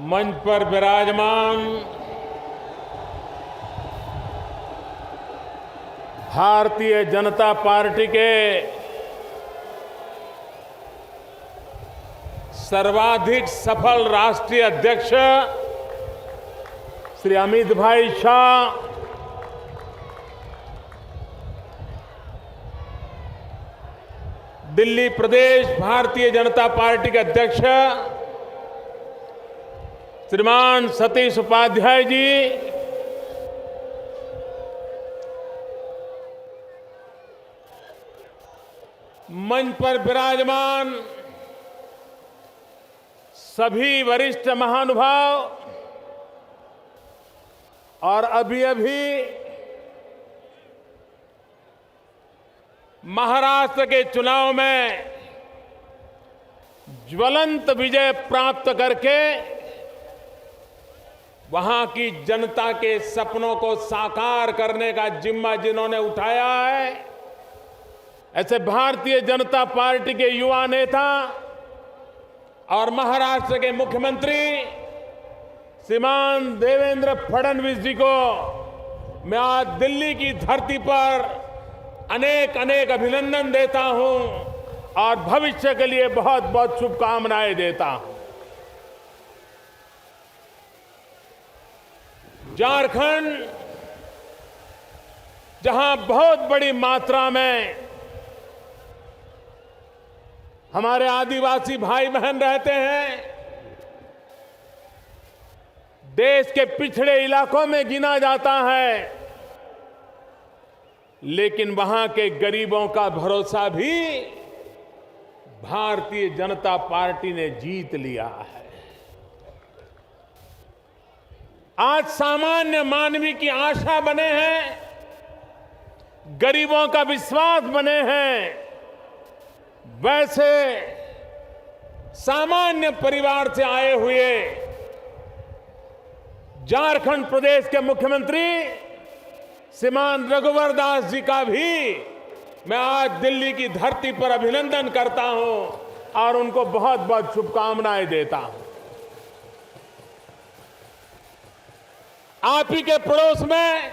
मंच पर विराजमान भारतीय जनता पार्टी के सर्वाधिक सफल राष्ट्रीय अध्यक्ष श्री अमित भाई शाह, दिल्ली प्रदेश भारतीय जनता पार्टी के अध्यक्ष श्रीमान सतीश उपाध्याय जी, मंच पर विराजमान सभी वरिष्ठ महानुभाव और अभी महाराष्ट्र के चुनाव में ज्वलंत विजय प्राप्त करके वहां की जनता के सपनों को साकार करने का जिम्मा जिन्होंने उठाया है, ऐसे भारतीय जनता पार्टी के युवा नेता और महाराष्ट्र के मुख्यमंत्री श्रीमान देवेंद्र फडणवीस जी को मैं आज दिल्ली की धरती पर अनेक अनेक अभिनंदन देता हूं और भविष्य के लिए बहुत बहुत शुभकामनाएं देता हूं। झारखंड जहां बहुत बड़ी मात्रा में हमारे आदिवासी भाई बहन रहते हैं, देश के पिछड़े इलाकों में गिना जाता है, लेकिन वहां के गरीबों का भरोसा भी भारतीय जनता पार्टी ने जीत लिया है। आज सामान्य मानवी की आशा बने हैं, गरीबों का विश्वास बने हैं, वैसे सामान्य परिवार से आए हुए झारखंड प्रदेश के मुख्यमंत्री श्रीमान रघुवर दास जी का भी मैं आज दिल्ली की धरती पर अभिनंदन करता हूं और उनको बहुत बहुत शुभकामनाएं देता हूं। आप ही के पड़ोस में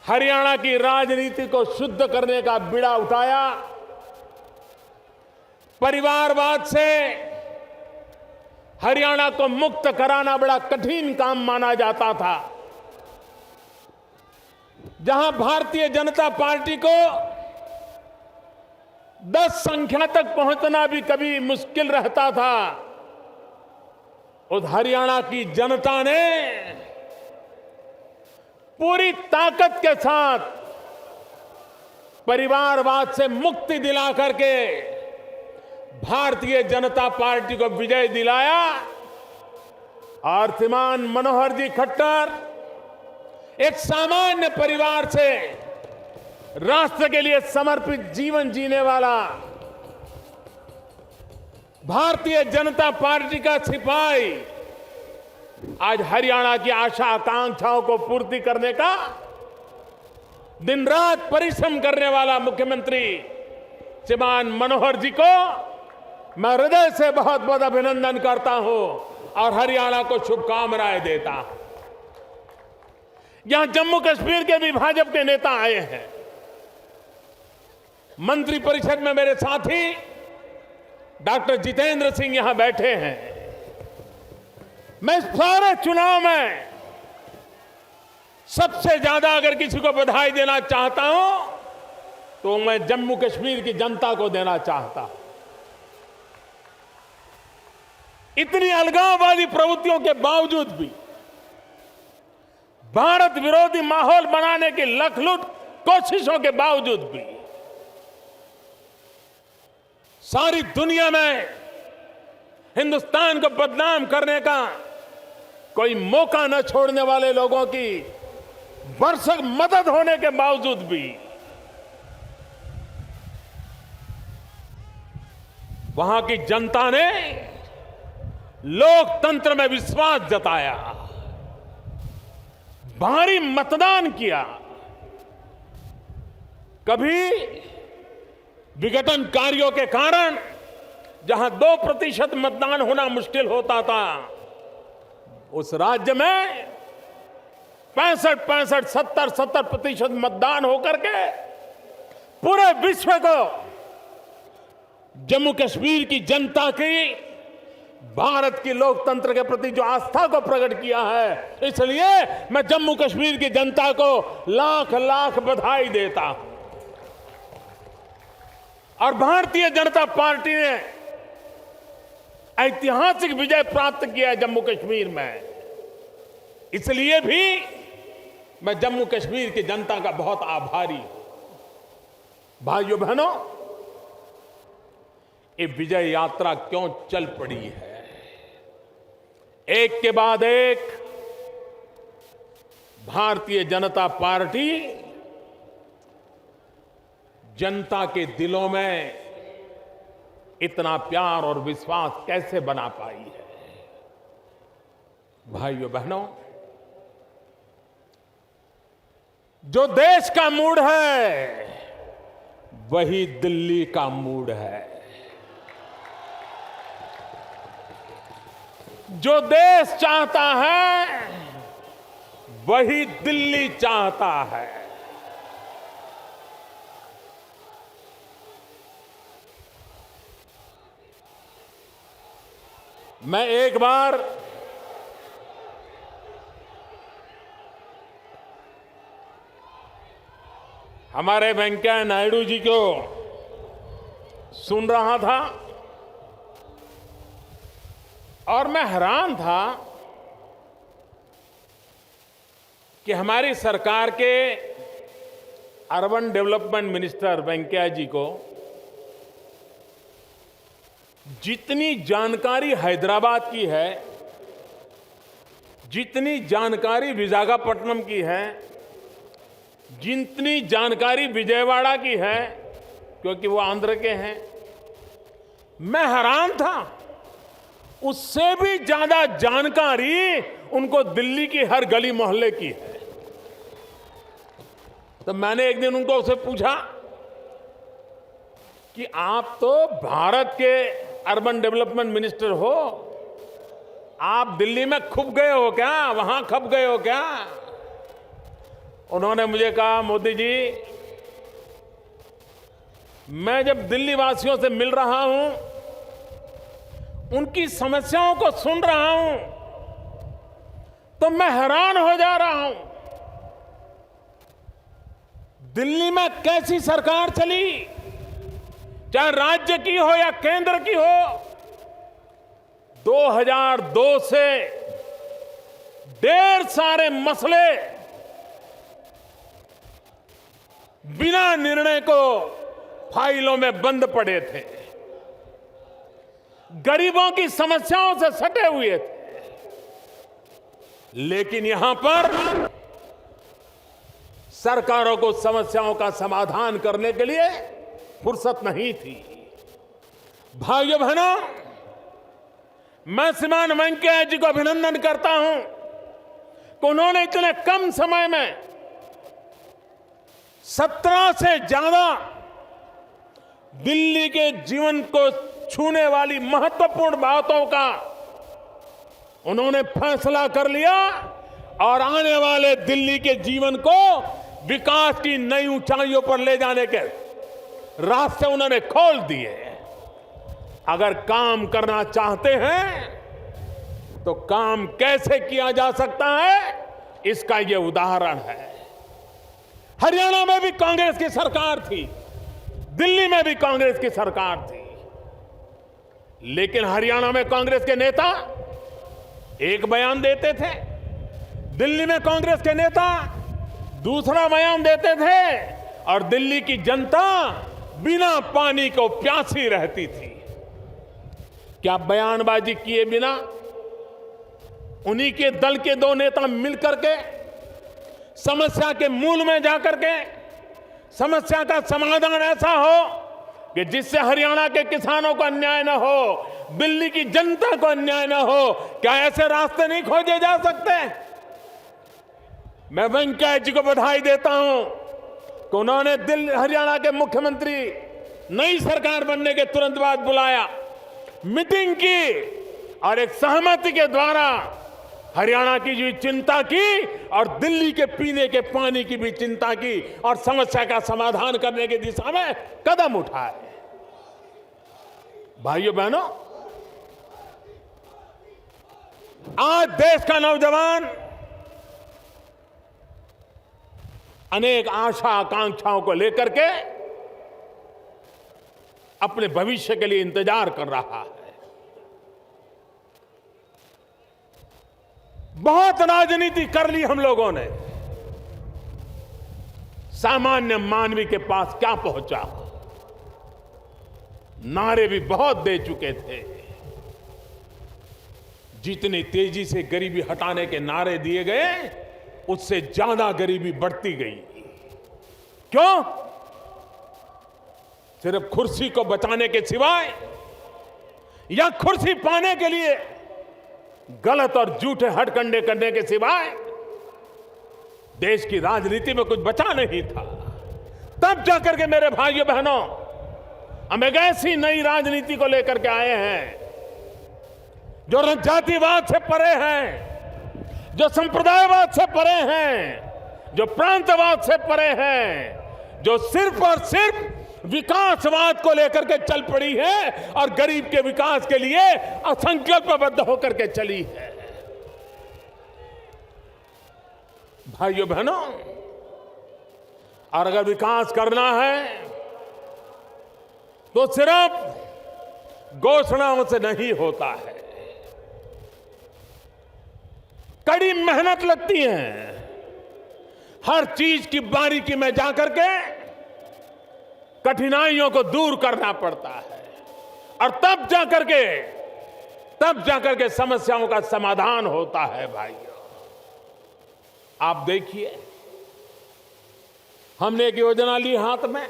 हरियाणा की राजनीति को शुद्ध करने का बीड़ा उठाया, परिवारवाद से हरियाणा को मुक्त कराना बड़ा कठिन काम माना जाता था। जहां भारतीय जनता पार्टी को 10 संख्या तक पहुंचना भी कभी मुश्किल रहता था, उस हरियाणा की जनता ने पूरी ताकत के साथ परिवारवाद से मुक्ति दिला करके भारतीय जनता पार्टी को विजय दिलाया और श्रीमान मनोहर जी खट्टर एक सामान्य परिवार से राष्ट्र के लिए समर्पित जीवन जीने वाला भारतीय जनता पार्टी का सिपाही आज हरियाणा की आशा आकांक्षाओं को पूर्ति करने का दिन रात परिश्रम करने वाला मुख्यमंत्री श्रीमान मनोहर जी को मैं हृदय से बहुत बहुत अभिनंदन करता हूं और हरियाणा को शुभकामनाएं देता हूं। यहां जम्मू कश्मीर के भी भाजपा के नेता आए हैं, मंत्रिपरिषद में मेरे साथी डॉक्टर जितेंद्र सिंह यहां बैठे हैं। मैं इस सारे चुनाव में सबसे ज्यादा अगर किसी को बधाई देना चाहता हूं तो मैं जम्मू कश्मीर की जनता को देना चाहता हूं। इतनी अलगाववादी प्रवृत्तियों के बावजूद भी, भारत विरोधी माहौल बनाने की लखलूट कोशिशों के बावजूद भी सारी दुनिया में हिंदुस्तान को बदनाम करने का कोई मौका न छोड़ने वाले लोगों की भरसक मदद होने के बावजूद भी वहां की जनता ने लोकतंत्र में विश्वास जताया, भारी मतदान किया। कभी विघटनकारियों के कारण जहां 2% मतदान होना मुश्किल होता था, उस राज्य में 65, 70% मतदान होकर के पूरे विश्व को जम्मू कश्मीर की जनता की भारत की लोकतंत्र के प्रति जो आस्था को प्रकट किया है, इसलिए मैं जम्मू कश्मीर की जनता को लाख लाख बधाई देता हूं। और भारतीय जनता पार्टी ने ऐतिहासिक विजय प्राप्त किया है जम्मू कश्मीर में, इसलिए भी मैं जम्मू कश्मीर की जनता का बहुत आभारी हूं। भाइयों बहनों, ये विजय यात्रा क्यों चल पड़ी है? एक के बाद एक भारतीय जनता पार्टी जनता के दिलों में इतना प्यार और विश्वास कैसे बना पाई है? भाइयों बहनों, जो देश का मूड है वही दिल्ली का मूड है। जो देश चाहता है वही दिल्ली चाहता है। मैं एक बार हमारे वेंकैया नायडू जी को सुन रहा था और मैं हैरान था कि हमारी सरकार के अर्बन डेवलपमेंट मिनिस्टर वेंकैया जी को जितनी जानकारी हैदराबाद की है, जितनी जानकारी विशाखापट्टनम की है, जितनी जानकारी विजयवाड़ा की है, क्योंकि वो आंध्र के हैं, मैं हैरान था। उससे भी ज्यादा जानकारी उनको दिल्ली की हर गली मोहल्ले की है। तो मैंने एक दिन उनको उससे पूछा कि आप तो भारत के अर्बन डेवलपमेंट मिनिस्टर हो, आप दिल्ली में खुब गए हो क्या, वहां खप गए हो क्या? उन्होंने मुझे कहा, मोदी जी, मैं जब दिल्ली वासियों से मिल रहा हूं, उनकी समस्याओं को सुन रहा हूं, तो मैं हैरान हो जा रहा हूं। दिल्ली में कैसी सरकार चली, चाहे राज्य की हो या केंद्र की हो, 2002 से ढेर सारे मसले बिना निर्णय को फाइलों में बंद पड़े थे, गरीबों की समस्याओं से सटे हुए थे। लेकिन यहां पर सरकारों को समस्याओं का समाधान करने के लिए फुर्सत नहीं थी। भाइयों बहनों, मैं श्रीमान वेंकैया जी को अभिनंदन करता हूं कि उन्होंने इतने कम समय में 17 से ज्यादा दिल्ली के जीवन को छूने वाली महत्वपूर्ण बातों का उन्होंने फैसला कर लिया और आने वाले दिल्ली के जीवन को विकास की नई ऊंचाइयों पर ले जाने के रास्ते उन्होंने खोल दिए। अगर काम करना चाहते हैं तो काम कैसे किया जा सकता है, इसका यह उदाहरण है। हरियाणा में भी कांग्रेस की सरकार थी, दिल्ली में भी कांग्रेस की सरकार थी, लेकिन हरियाणा में कांग्रेस के नेता एक बयान देते थे, दिल्ली में कांग्रेस के नेता दूसरा बयान देते थे, और दिल्ली की जनता बिना पानी को प्यासी रहती थी। क्या बयानबाजी किए बिना उन्हीं के दल के दो नेता मिलकर के समस्या के मूल में जाकर के समस्या का समाधान ऐसा हो कि जिससे हरियाणा के किसानों को अन्याय न हो, दिल्ली की जनता को अन्याय न हो, क्या ऐसे रास्ते नहीं खोजे जा सकते? मैं वेंकैया जी को बधाई देता हूं कि उन्होंने हरियाणा के मुख्यमंत्री नई सरकार बनने के तुरंत बाद बुलाया मीटिंग की और एक सहमति के द्वारा हरियाणा की जो चिंता की और दिल्ली के पीने के पानी की भी चिंता की और समस्या का समाधान करने की दिशा में कदम उठाए। भाइयों बहनों, आज देश का नौजवान अनेक आशा आकांक्षाओं को लेकर के अपने भविष्य के लिए इंतजार कर रहा है। बहुत राजनीति कर ली हम लोगों ने, सामान्य मानवी के पास क्या पहुंचा? नारे भी बहुत दे चुके थे। जितनी तेजी से गरीबी हटाने के नारे दिए गए, उससे ज्यादा गरीबी बढ़ती गई। क्यों? सिर्फ कुर्सी को बचाने के सिवाय या कुर्सी पाने के लिए गलत और झूठे हथकंडे करने के सिवाय देश की राजनीति में कुछ बचा नहीं था। तब जाकर के मेरे भाइयों बहनों, हम एक ऐसी नई राजनीति को लेकर के आए हैं जो जातिवाद से परे है, जो संप्रदायवाद से परे हैं, जो प्रांतवाद से परे हैं, जो सिर्फ और सिर्फ विकासवाद को लेकर के चल पड़ी है और गरीब के विकास के लिए असंकल्पबद्ध होकर के चली है। भाइयों बहनों, और अगर विकास करना है तो सिर्फ घोषणाओं से नहीं होता है, कड़ी मेहनत लगती है। हर चीज की बारीकी में जाकर के कठिनाइयों को दूर करना पड़ता है और तब जाकर के समस्याओं का समाधान होता है। भाइयों, आप देखिए, हमने एक योजना ली हाथ में,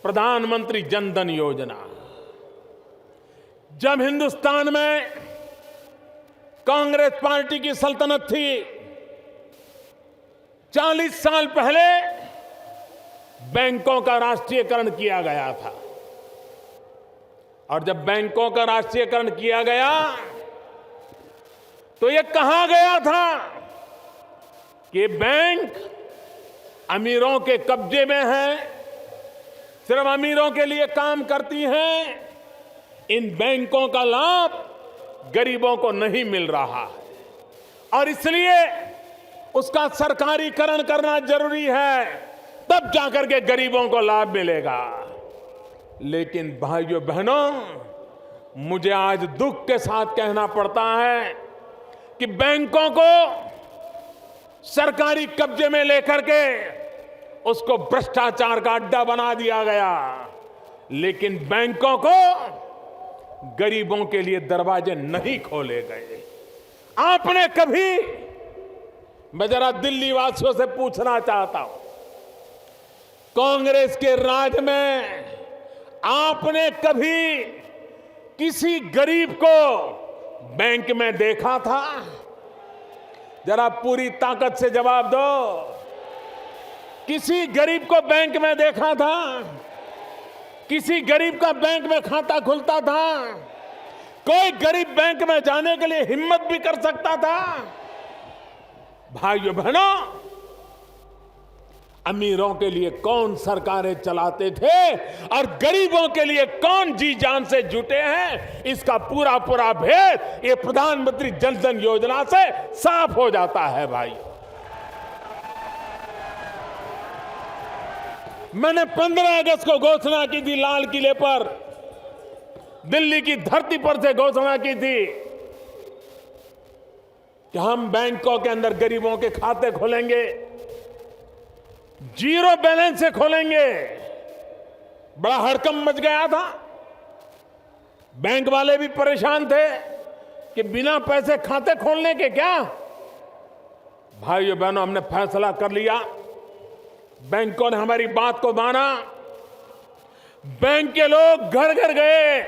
प्रधानमंत्री जन धन योजना। जब हिंदुस्तान में कांग्रेस पार्टी की सल्तनत थी, 40 साल पहले बैंकों का राष्ट्रीयकरण किया गया था। और जब बैंकों का राष्ट्रीयकरण किया गया तो यह कहा गया था कि बैंक अमीरों के कब्जे में है, सिर्फ अमीरों के लिए काम करती हैं, इन बैंकों का लाभ गरीबों को नहीं मिल रहा है और इसलिए उसका सरकारीकरण करना जरूरी है, तब जाकर के गरीबों को लाभ मिलेगा। लेकिन भाइयों बहनों, मुझे आज दुख के साथ कहना पड़ता है कि बैंकों को सरकारी कब्जे में लेकर के उसको भ्रष्टाचार का अड्डा बना दिया गया, लेकिन बैंकों को गरीबों के लिए दरवाजे नहीं खोले गए। आपने कभी, मैं जरा दिल्ली वासियों से पूछना चाहता हूं, कांग्रेस के राज में आपने कभी किसी गरीब को बैंक में देखा था? जरा पूरी ताकत से जवाब दो। किसी गरीब को बैंक में देखा था? किसी गरीब का बैंक में खाता खुलता था? कोई गरीब बैंक में जाने के लिए हिम्मत भी कर सकता था? भाइयों बहनों, अमीरों के लिए कौन सरकारें चलाते थे और गरीबों के लिए कौन जी जान से जुटे हैं, इसका पूरा पूरा भेद ये प्रधानमंत्री जन धन योजना से साफ हो जाता है। भाई, मैंने 15 अगस्त को घोषणा की थी, लाल किले पर, दिल्ली की धरती पर से घोषणा की थी कि हम बैंकों के अंदर गरीबों के खाते खोलेंगे, जीरो बैलेंस से खोलेंगे। बड़ा हड़कंप मच गया था, बैंक वाले भी परेशान थे कि बिना पैसे खाते खोलने के क्या। भाइयों बहनों, हमने फैसला कर लिया, बैंकों ने हमारी बात को माना। बैंक के लोग घर घर गए,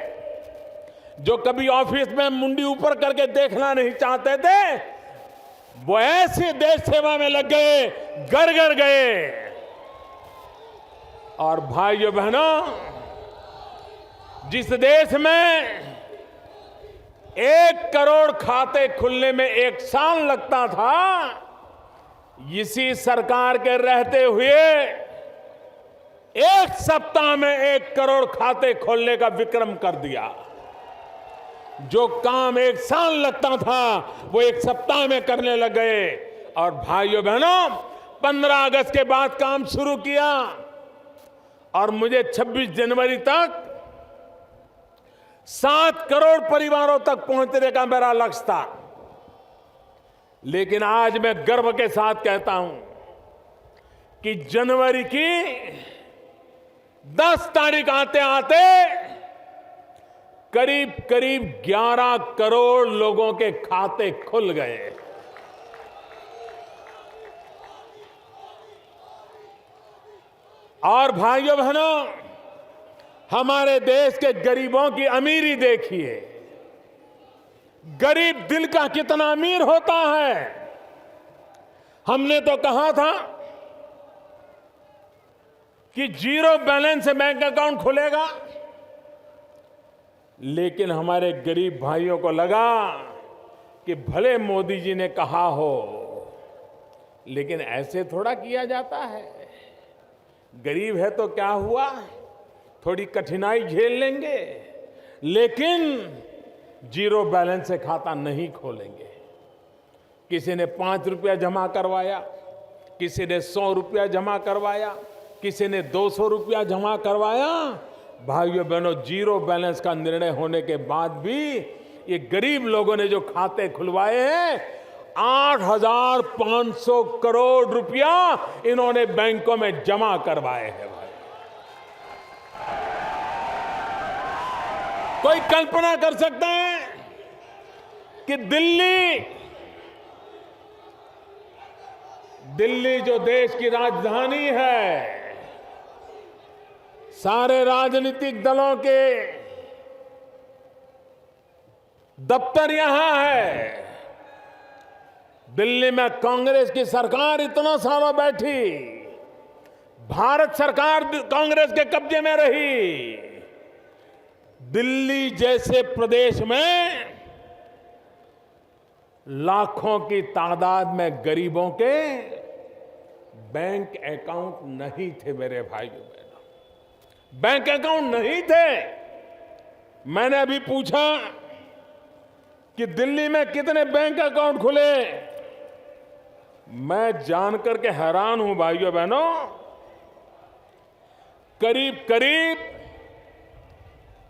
जो कभी ऑफिस में मुंडी ऊपर करके देखना नहीं चाहते थे, वो ऐसे देश सेवा में लग गए, घर घर गए। और भाइयों बहनों, जिस देश में 1 करोड़ खाते खुलने में 1 साल लगता था, इसी सरकार के रहते हुए 1 सप्ताह में 1 करोड़ खाते खोलने का विक्रम कर दिया। जो काम 1 साल लगता था वो 1 सप्ताह में करने लग गए। और भाइयों बहनों, 15 अगस्त के बाद काम शुरू किया और मुझे 26 जनवरी तक 7 करोड़ परिवारों तक पहुंचने का मेरा लक्ष्य था। लेकिन आज मैं गर्व के साथ कहता हूं कि जनवरी की 10 तारीख आते आते करीब करीब 11 करोड़ लोगों के खाते खुल गए। और भाइयों बहनों, हमारे देश के गरीबों की अमीरी देखिए। गरीब दिल का कितना अमीर होता है। हमने तो कहा था कि 0 बैलेंस से बैंक अकाउंट खुलेगा, लेकिन हमारे गरीब भाइयों को लगा कि भले मोदी जी ने कहा हो, लेकिन ऐसे थोड़ा किया जाता है। गरीब है तो क्या हुआ, थोड़ी कठिनाई झेल लेंगे, लेकिन 0 बैलेंस से खाता नहीं खोलेंगे। किसी ने 5 रुपया जमा करवाया, किसी ने 100 रुपया जमा करवाया, किसी ने 200 रुपया जमा करवाया। भाइयों बहनों, 0 बैलेंस का निर्णय होने के बाद भी ये गरीब लोगों ने जो खाते खुलवाए हैं, 8,500 करोड़ रुपया इन्होंने बैंकों में जमा करवाए हैं। भाई, कोई कल्पना कर सकता है कि दिल्ली जो देश की राजधानी है, सारे राजनीतिक दलों के दफ्तर यहां है। दिल्ली में कांग्रेस की सरकार इतना सालों बैठी, भारत सरकार कांग्रेस के कब्जे में रही। दिल्ली जैसे प्रदेश में लाखों की तादाद में गरीबों के बैंक अकाउंट नहीं थे। मेरे भाइयों बहनों, बैंक अकाउंट नहीं थे। मैंने अभी पूछा कि दिल्ली में कितने बैंक अकाउंट खुले। मैं जानकर के हैरान हूं भाइयों बहनों, करीब करीब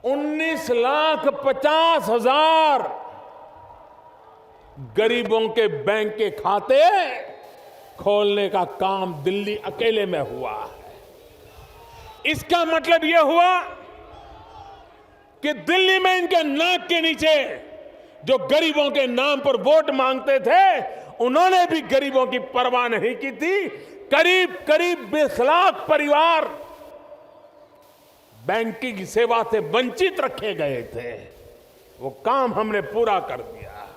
19,50,000 गरीबों के बैंक के खाते खोलने का काम दिल्ली अकेले में हुआ है। इसका मतलब यह हुआ कि दिल्ली में इनके नाक के नीचे जो गरीबों के नाम पर वोट मांगते थे, उन्होंने भी गरीबों की परवाह नहीं की थी। करीब करीब 20 लाख परिवार बैंकिंग सेवा से वंचित रखे गए थे। वो काम हमने पूरा कर दिया।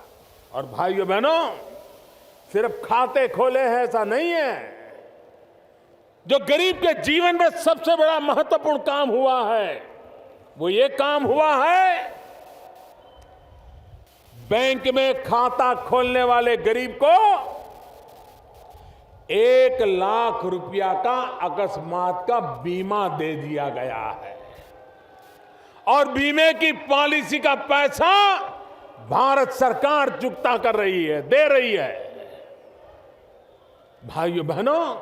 और भाइयों बहनों, सिर्फ खाते खोले हैं ऐसा नहीं है। जो गरीब के जीवन में सबसे बड़ा महत्वपूर्ण काम हुआ है, वो ये काम हुआ है, बैंक में खाता खोलने वाले गरीब को 1 लाख रुपया का अकस्मात का बीमा दे दिया गया है। और बीमे की पॉलिसी का पैसा भारत सरकार चुकता कर रही है, दे रही है। भाइयों बहनों,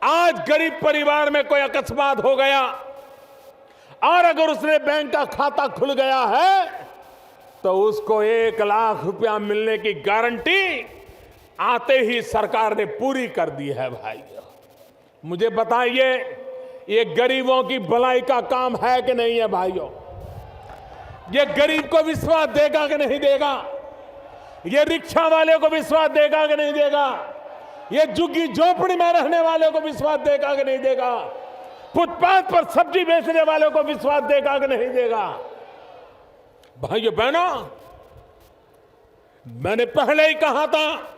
आज गरीब परिवार में कोई अकस्मात हो गया और अगर उसने बैंक का खाता खुल गया है, तो उसको 1 लाख रुपया मिलने की गारंटी आते ही सरकार ने पूरी कर दी है। भाइयों, मुझे बताइए, ये गरीबों की भलाई का काम है कि नहीं है? भाइयों, ये गरीब को विश्वास देगा कि नहीं देगा? ये रिक्शा वाले को विश्वास देगा कि नहीं देगा? ये झुग्गी झोपड़ी में रहने वाले को विश्वास देगा कि नहीं देगा? फुटपाथ पर सब्जी बेचने वालों को विश्वास देगा कि नहीं देगा? भाइयों बहनों, मैंने पहले ही कहा था,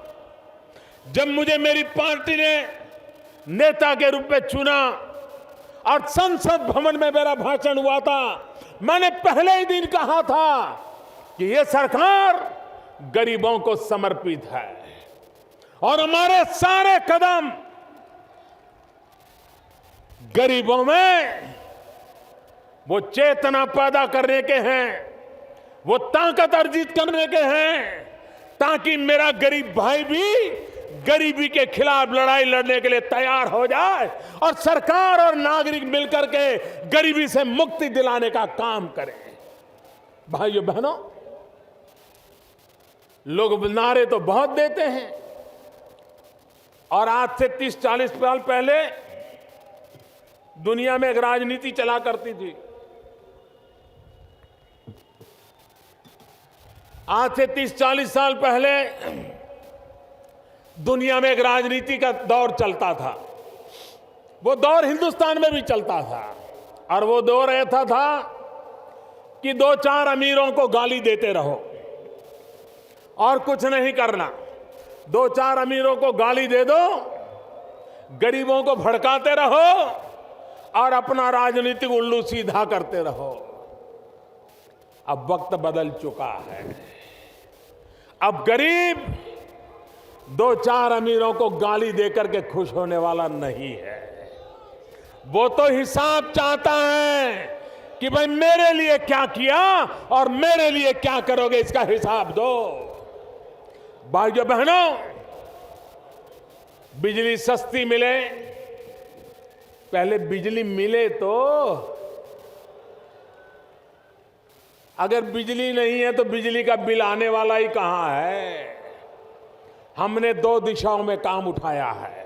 जब मुझे मेरी पार्टी ने नेता के रूप में चुना और संसद भवन में मेरा भाषण हुआ था, मैंने पहले ही दिन कहा था कि यह सरकार गरीबों को समर्पित है और हमारे सारे कदम गरीबों में वो चेतना पैदा करने के हैं, वो ताकत अर्जित करने के हैं, ताकि मेरा गरीब भाई भी गरीबी के खिलाफ लड़ाई लड़ने के लिए तैयार हो जाए और सरकार और नागरिक मिलकर के गरीबी से मुक्ति दिलाने का काम करें। भाइयों बहनों, लोग नारे तो बहुत देते हैं और आज से 30-40 साल पहले दुनिया में एक राजनीति चला करती थी। आज से 30-40 साल पहले दुनिया में एक राजनीति का दौर चलता था। वो दौर हिंदुस्तान में भी चलता था और वो दौर ऐसा था कि 2-4 अमीरों को गाली देते रहो और कुछ नहीं करना। 2-4 अमीरों को गाली दे दो, गरीबों को भड़काते रहो और अपना राजनीतिक उल्लू सीधा करते रहो। अब वक्त बदल चुका है। अब गरीब 2-4 अमीरों को गाली देकर के खुश होने वाला नहीं है। वो तो हिसाब चाहता है कि भाई मेरे लिए क्या किया और मेरे लिए क्या करोगे, इसका हिसाब दो। भाइयों बहनों, बिजली सस्ती मिले, पहले बिजली मिले तो, अगर बिजली नहीं है तो बिजली का बिल आने वाला ही कहां है। हमने 2 दिशाओं में काम उठाया है।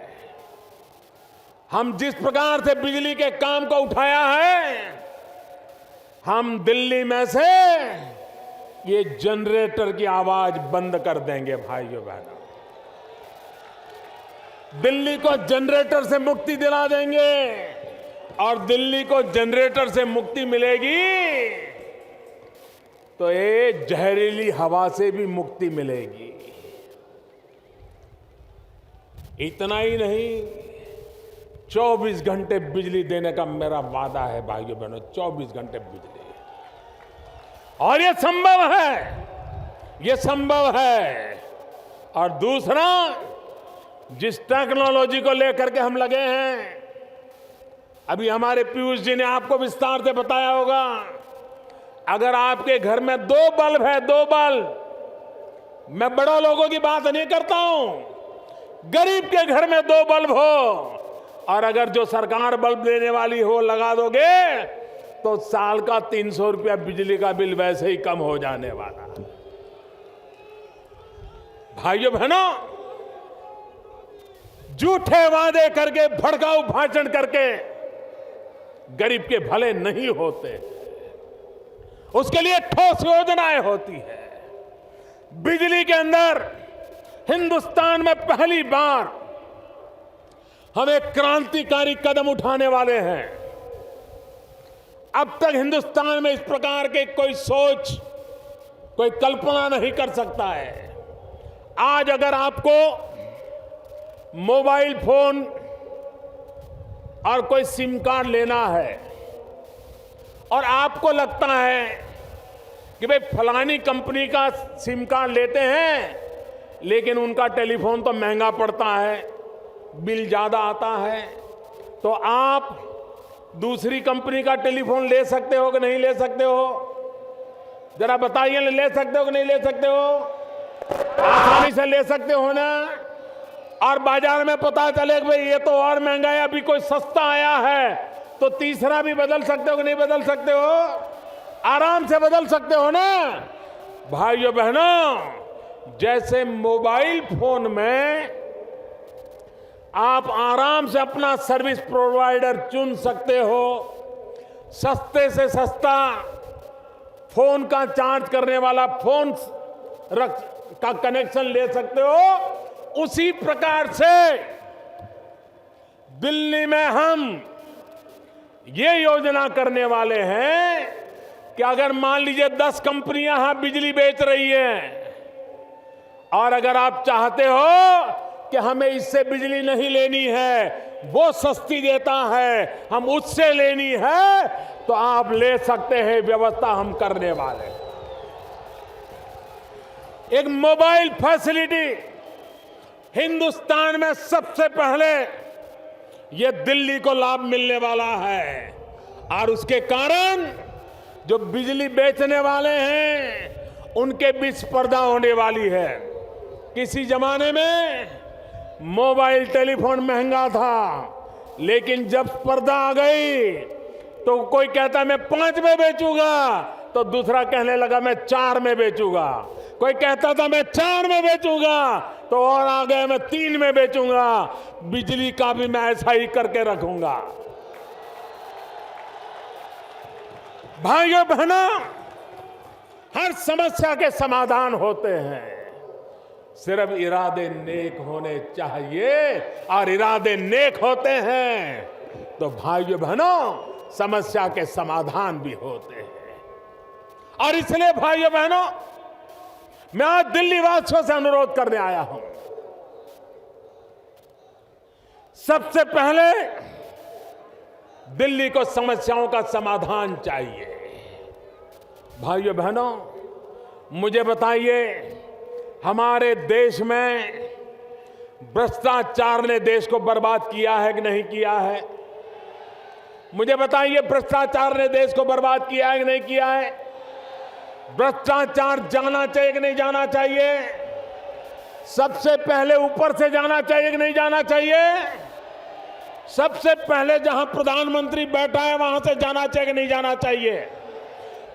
हम जिस प्रकार से बिजली के काम को उठाया है, हम दिल्ली में से ये जनरेटर की आवाज बंद कर देंगे। भाइयों बहनों, दिल्ली को जनरेटर से मुक्ति दिला देंगे और दिल्ली को जनरेटर से मुक्ति मिलेगी तो ये जहरीली हवा से भी मुक्ति मिलेगी। इतना ही नहीं, 24 घंटे बिजली देने का मेरा वादा है। भाइयों बहनों, 24 घंटे बिजली, और ये संभव है, ये संभव है। और दूसरा, जिस टेक्नोलॉजी को लेकर के हम लगे हैं, अभी हमारे पीयूष जी ने आपको विस्तार से बताया होगा, अगर आपके घर में 2 बल्ब है, 2 बल्ब, मैं बड़ों लोगों की बात नहीं करता हूं, गरीब के घर में 2 बल्ब हो और अगर जो सरकार बल्ब देने वाली हो लगा दोगे तो साल का 300 रुपया बिजली का बिल वैसे ही कम हो जाने वाला। भाइयों बहनों, झूठे वादे करके, भड़काऊ भाषण करके गरीब के भले नहीं होते, उसके लिए ठोस योजनाएं होती है। बिजली के अंदर हिंदुस्तान में पहली बार हम एक क्रांतिकारी कदम उठाने वाले हैं। अब तक हिंदुस्तान में इस प्रकार के कोई सोच, कोई कल्पना नहीं कर सकता है। आज अगर आपको मोबाइल फोन और कोई सिम कार्ड लेना है और आपको लगता है कि भाई फलानी कंपनी का सिम कार्ड लेते हैं लेकिन उनका टेलीफोन तो महंगा पड़ता है, बिल ज्यादा आता है, तो आप दूसरी कंपनी का टेलीफोन ले सकते हो कि नहीं ले सकते हो? जरा बताइए, ले सकते हो कि नहीं ले सकते हो? आसानी से ले सकते हो ना। और बाजार में पता चले कि भाई ये तो और महंगा है, अभी कोई सस्ता आया है, तो तीसरा भी बदल सकते हो कि नहीं बदल सकते हो? आराम से बदल सकते हो ना। भाइयों बहनों, जैसे मोबाइल फोन में आप आराम से अपना सर्विस प्रोवाइडर चुन सकते हो, सस्ते से सस्ता फोन का चार्ज करने वाला फोन का कनेक्शन ले सकते हो, उसी प्रकार से दिल्ली में हम ये योजना करने वाले हैं कि अगर मान लीजिए 10 कंपनियां यहां बिजली बेच रही हैं और अगर आप चाहते हो कि हमें इससे बिजली नहीं लेनी है, वो सस्ती देता है, हम उससे लेनी है तो आप ले सकते हैं, व्यवस्था हम करने वाले। एक मोबाइल फैसिलिटी हिंदुस्तान में सबसे पहले ये दिल्ली को लाभ मिलने वाला है, और उसके कारण जो बिजली बेचने वाले हैं उनके बीच स्पर्धा होने वाली है। किसी जमाने में मोबाइल टेलीफोन महंगा था, लेकिन जब स्पर्धा आ गई तो कोई कहता मैं 5 में बेचूंगा, तो दूसरा कहने लगा मैं 4 में बेचूंगा। कोई कहता था मैं 4 में बेचूंगा, तो और आ गया मैं 3 में बेचूंगा। बिजली का भी मैं ऐसा ही करके रखूंगा। भाइयों बहनों, हर समस्या के समाधान होते हैं, सिर्फ इरादे नेक होने चाहिए, और इरादे नेक होते हैं तो भाइयों बहनों समस्या के समाधान भी होते हैं। और इसलिए भाइयों बहनों, मैं आज दिल्ली वासियों से अनुरोध करने आया हूं, सबसे पहले दिल्ली को समस्याओं का समाधान चाहिए। भाइयों बहनों, मुझे बताइए, हमारे देश में भ्रष्टाचार ने देश को बर्बाद किया है कि नहीं किया है? मुझे बताइए, भ्रष्टाचार ने देश को बर्बाद किया है कि नहीं किया है? भ्रष्टाचार जाना चाहिए कि नहीं जाना चाहिए? सबसे पहले ऊपर से जाना चाहिए कि नहीं जाना चाहिए? सबसे पहले जहां प्रधानमंत्री बैठा है वहां से जाना चाहिए कि नहीं जाना चाहिए?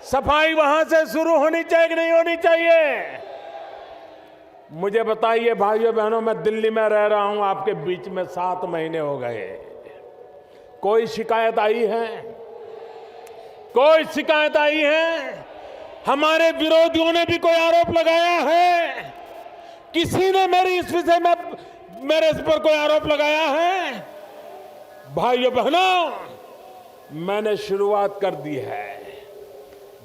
सफाई वहां से शुरू होनी चाहिए कि नहीं होनी चाहिए? मुझे बताइए भाइयों बहनों, मैं दिल्ली में रह रहा हूं आपके बीच में 7 महीने हो गए, कोई शिकायत आई है? कोई शिकायत आई है? हमारे विरोधियों ने भी कोई आरोप लगाया है? किसी ने मेरी इस विषय में मेरे इस पर कोई आरोप लगाया है? भाइयों बहनों, मैंने शुरुआत कर दी है।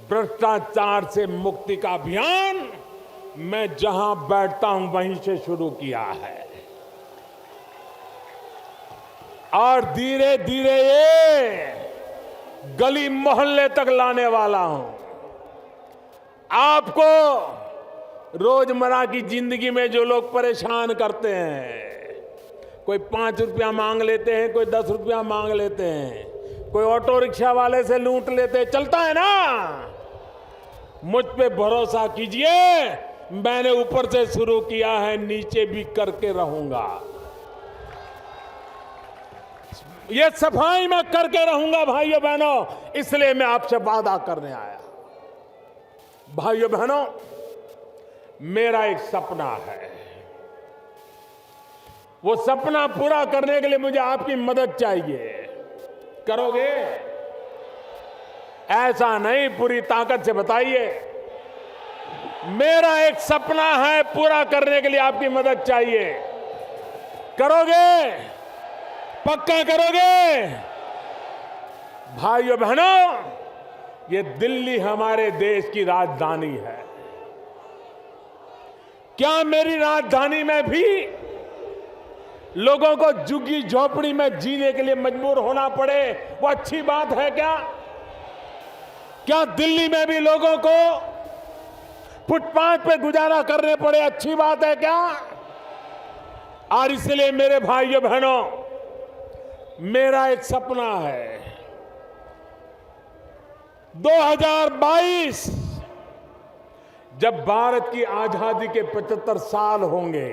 भ्रष्टाचार से मुक्ति का अभियान मैं जहां बैठता हूं वहीं से शुरू किया है, और धीरे धीरे ये गली मोहल्ले तक लाने वाला हूं। आपको रोजमर्रा की जिंदगी में जो लोग परेशान करते हैं, कोई 5 रुपया मांग लेते हैं, कोई 10 रुपया मांग लेते हैं, कोई ऑटो रिक्शा वाले से लूट लेते हैं, चलता है ना? मुझ पे भरोसा कीजिए, मैंने ऊपर से शुरू किया है, नीचे भी करके रहूंगा। ये सफाई मैं करके रहूंगा भाइयों बहनों, इसलिए मैं आपसे वादा करने आया। भाइयों बहनों, मेरा एक सपना है, वो सपना पूरा करने के लिए मुझे आपकी मदद चाहिए। करोगे? ऐसा नहीं, पूरी ताकत से बताइए। मेरा एक सपना है, पूरा करने के लिए आपकी मदद चाहिए। करोगे? पक्का करोगे? भाइयों बहनों, ये दिल्ली हमारे देश की राजधानी है। क्या मेरी राजधानी में भी लोगों को झुग्गी झोपड़ी में जीने के लिए मजबूर होना पड़े, वो अच्छी बात है क्या? क्या दिल्ली में भी लोगों को फुटपाथ पे गुजारा करने पड़े, अच्छी बात है क्या? और इसलिए मेरे भाइयों बहनों, मेरा एक सपना है, 2022 जब भारत की आजादी के 75 साल होंगे,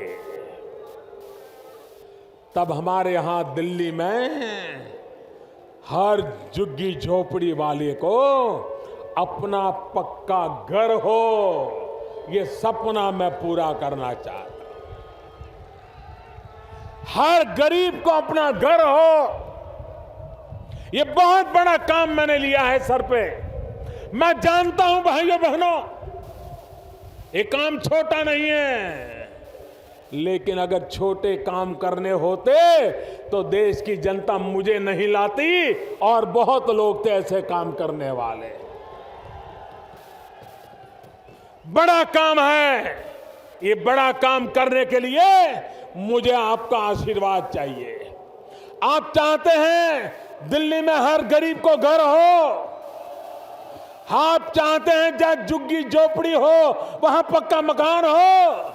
तब हमारे यहां दिल्ली में हर झुग्गी झोपड़ी वाले को अपना पक्का घर हो, ये सपना मैं पूरा करना चाहता हूं। हर गरीब को अपना घर हो, ये बहुत बड़ा काम मैंने लिया है सर पे। मैं जानता हूं भाइयों बहनों, ये काम छोटा नहीं है, लेकिन अगर छोटे काम करने होते तो देश की जनता मुझे नहीं लाती, और बहुत लोग थे ऐसे काम करने वाले। बड़ा काम है, ये बड़ा काम करने के लिए मुझे आपका आशीर्वाद चाहिए, आप चाहते हैं दिल्ली में हर गरीब को घर हो, आप चाहते हैं जहां झुग्गी झोपड़ी हो वहां पक्का मकान हो,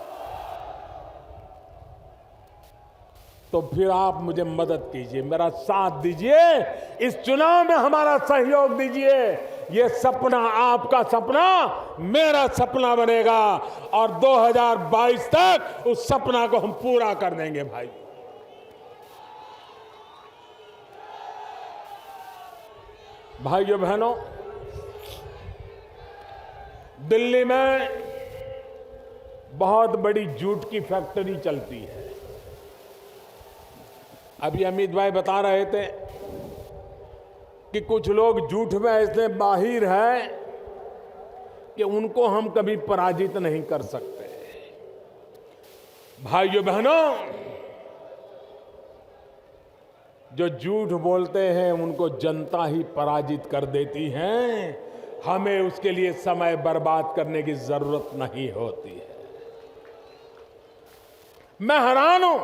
तो फिर आप मुझे मदद कीजिए, मेरा साथ दीजिए, इस चुनाव में हमारा सहयोग दीजिए। ये सपना आपका सपना मेरा सपना बनेगा और 2022 तक उस सपना को हम पूरा कर देंगे भाई। भाइयों बहनों, दिल्ली में बहुत बड़ी जूट की फैक्ट्री चलती है। अभी अमित भाई बता रहे थे कि कुछ लोग झूठ में ऐसे माहिर हैं कि उनको हम कभी पराजित नहीं कर सकते। भाइयों बहनों, जो झूठ बोलते हैं उनको जनता ही पराजित कर देती है, हमें उसके लिए समय बर्बाद करने की जरूरत नहीं होती है। मैं हैरान हूं,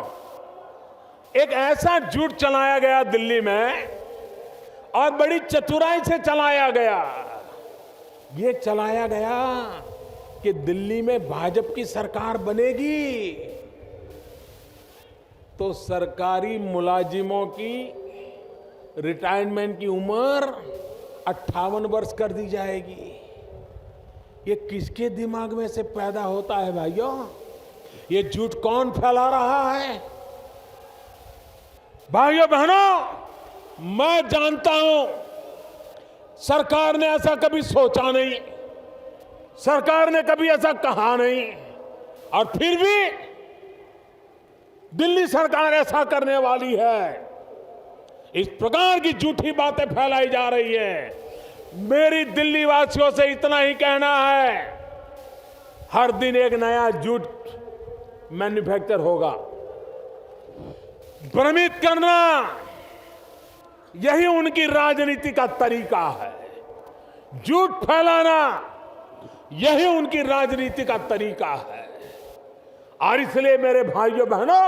एक ऐसा झूठ चलाया गया दिल्ली में और बड़ी चतुराई से चलाया गया। ये चलाया गया कि दिल्ली में भाजपा की सरकार बनेगी तो सरकारी मुलाजिमों की रिटायरमेंट की उम्र 58 वर्ष कर दी जाएगी। ये किसके दिमाग में से पैदा होता है भाइयों? ये झूठ कौन फैला रहा है? भाइयों बहनों, मैं जानता हूं सरकार ने ऐसा कभी सोचा नहीं, सरकार ने कभी ऐसा कहा नहीं, और फिर भी दिल्ली सरकार ऐसा करने वाली है। इस प्रकार की झूठी बातें फैलाई जा रही है। मेरी दिल्ली वासियों से इतना ही कहना है, हर दिन एक नया झूठ मैन्युफैक्चर होगा। भ्रमित करना यही उनकी राजनीति का तरीका है, झूठ फैलाना यही उनकी राजनीति का तरीका है। और इसलिए मेरे भाइयों बहनों,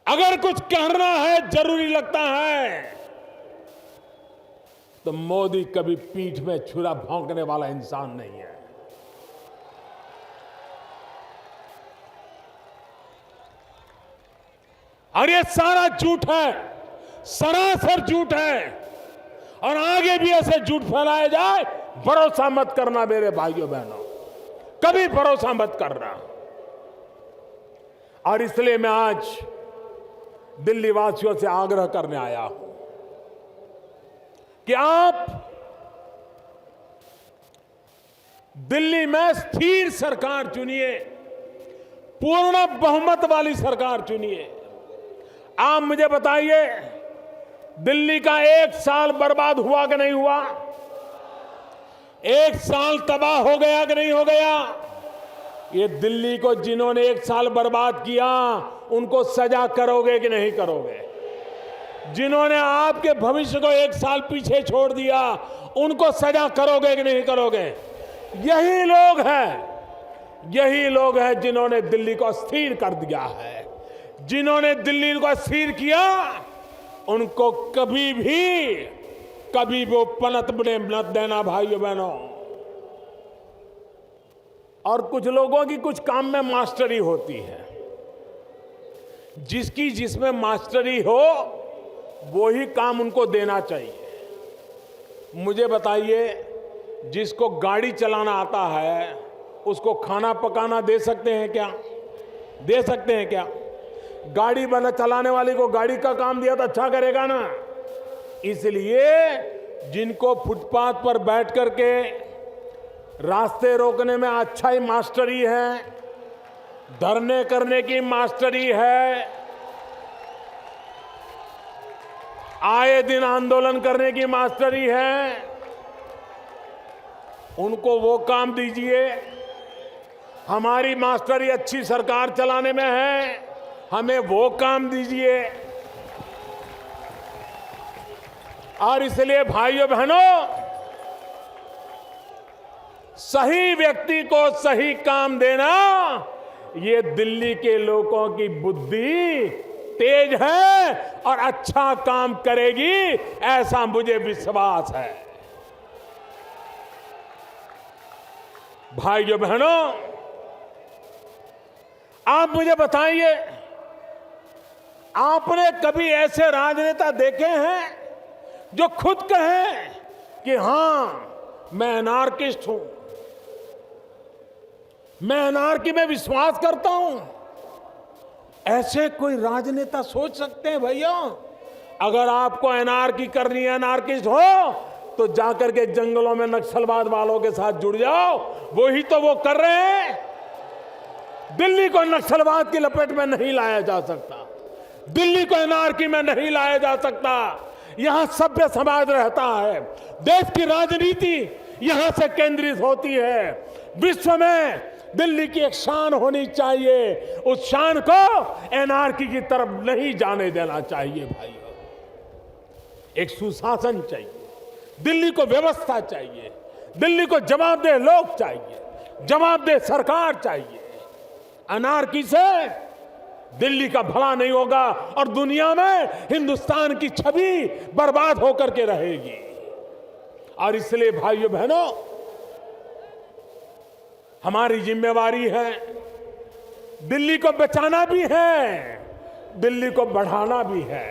अगर कुछ कहना है, जरूरी लगता है, तो मोदी कभी पीठ में छुरा भौंकने वाला इंसान नहीं है। और ये सारा झूठ है, सरासर झूठ है, और आगे भी ऐसे झूठ फैलाए जाए, भरोसा मत करना मेरे भाइयों बहनों, कभी भरोसा मत करना। और इसलिए मैं आज दिल्ली वासियों से आग्रह करने आया हूं कि आप दिल्ली में स्थिर सरकार चुनिए, पूर्ण बहुमत वाली सरकार चुनिए। आप मुझे बताइए, दिल्ली का 1 साल बर्बाद हुआ कि नहीं हुआ? 1 साल तबाह हो गया कि नहीं हो गया? ये दिल्ली को जिन्होंने 1 साल बर्बाद किया, उनको सजा करोगे कि नहीं करोगे? जिन्होंने आपके भविष्य को 1 साल पीछे छोड़ दिया, उनको सजा करोगे कि नहीं करोगे? यही लोग हैं जिन्होंने दिल्ली को अस्थिर कर दिया है। जिन्होंने दिल्ली को अस्थिर किया, उनको कभी वो पनपने मत देना भाइयों बहनों। और कुछ लोगों की कुछ काम में मास्टरी होती है, जिसकी जिसमें मास्टरी हो वो ही काम उनको देना चाहिए। मुझे बताइए, जिसको गाड़ी चलाना आता है उसको खाना पकाना दे सकते हैं क्या? दे सकते हैं क्या? गाड़ी बना चलाने वाले को गाड़ी का काम दिया तो अच्छा करेगा ना। इसलिए जिनको फुटपाथ पर बैठ करके रास्ते रोकने में अच्छा ही मास्टरी है, धरने करने की मास्टरी है, आए दिन आंदोलन करने की मास्टरी है, उनको वो काम दीजिए। हमारी मास्टरी अच्छी सरकार चलाने में है, हमें वो काम दीजिए। और इसलिए भाइयों बहनों, सही व्यक्ति को सही काम देना, ये दिल्ली के लोगों की बुद्धि तेज है और अच्छा काम करेगी, ऐसा मुझे विश्वास है। भाइयों बहनों, आप मुझे बताइए, आपने कभी ऐसे राजनेता देखे हैं जो खुद कहें कि हां मैं एनार्किस्ट हूं, मैं एनार्की में विश्वास करता हूं? ऐसे कोई राजनेता सोच सकते हैं भैया? अगर आपको एनार्की करनी है, एनार्किस्ट हो, तो जाकर के जंगलों में नक्सलवाद वालों के साथ जुड़ जाओ। वही तो वो कर रहे हैं। दिल्ली को नक्सलवाद की लपेट में नहीं लाया जा सकता, दिल्ली को एनार्की में नहीं लाया जा सकता। यहां सभ्य समाज रहता है, देश की राजनीति यहां से केंद्रित होती है। विश्व में दिल्ली की एक शान होनी चाहिए, उस शान को एनार्की की तरफ नहीं जाने देना चाहिए भाइयों। एक सुशासन चाहिए, दिल्ली को व्यवस्था चाहिए, दिल्ली को जवाबदेह लोग चाहिए, जवाबदेह सरकार चाहिए। अनारकी से दिल्ली का भला नहीं होगा और दुनिया में हिंदुस्तान की छवि बर्बाद होकर के रहेगी। और इसलिए भाइयों बहनों, हमारी जिम्मेवारी है, दिल्ली को बचाना भी है, दिल्ली को बढ़ाना भी है,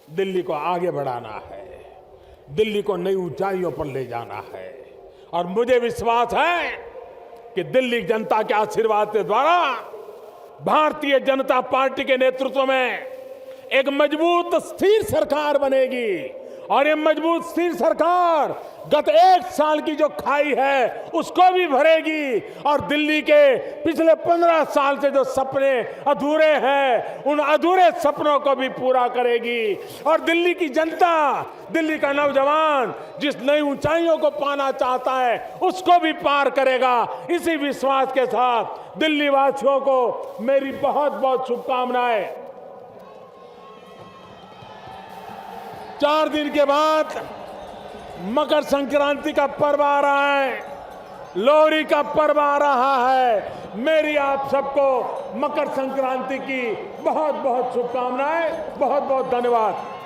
दिल्ली को आगे बढ़ाना है, दिल्ली को नई ऊंचाइयों पर ले जाना है। और मुझे विश्वास है कि दिल्ली जनता के आशीर्वाद के द्वारा भारतीय जनता पार्टी के नेतृत्व में एक मजबूत स्थिर सरकार बनेगी। और ये मजबूत स्थिर सरकार गत 1 साल की जो खाई है उसको भी भरेगी और दिल्ली के पिछले 15 साल से जो सपने अधूरे हैं उन अधूरे सपनों को भी पूरा करेगी। और दिल्ली की जनता, दिल्ली का नौजवान जिस नई ऊंचाइयों को पाना चाहता है उसको भी पार करेगा। इसी विश्वास के साथ दिल्ली वासियों को मेरी बहुत बहुत शुभकामनाएं। 4 दिन के बाद मकर संक्रांति का पर्व आ रहा है, लोहड़ी का पर्व आ रहा है। मेरी आप सबको मकर संक्रांति की बहुत बहुत शुभकामनाएं, बहुत बहुत धन्यवाद।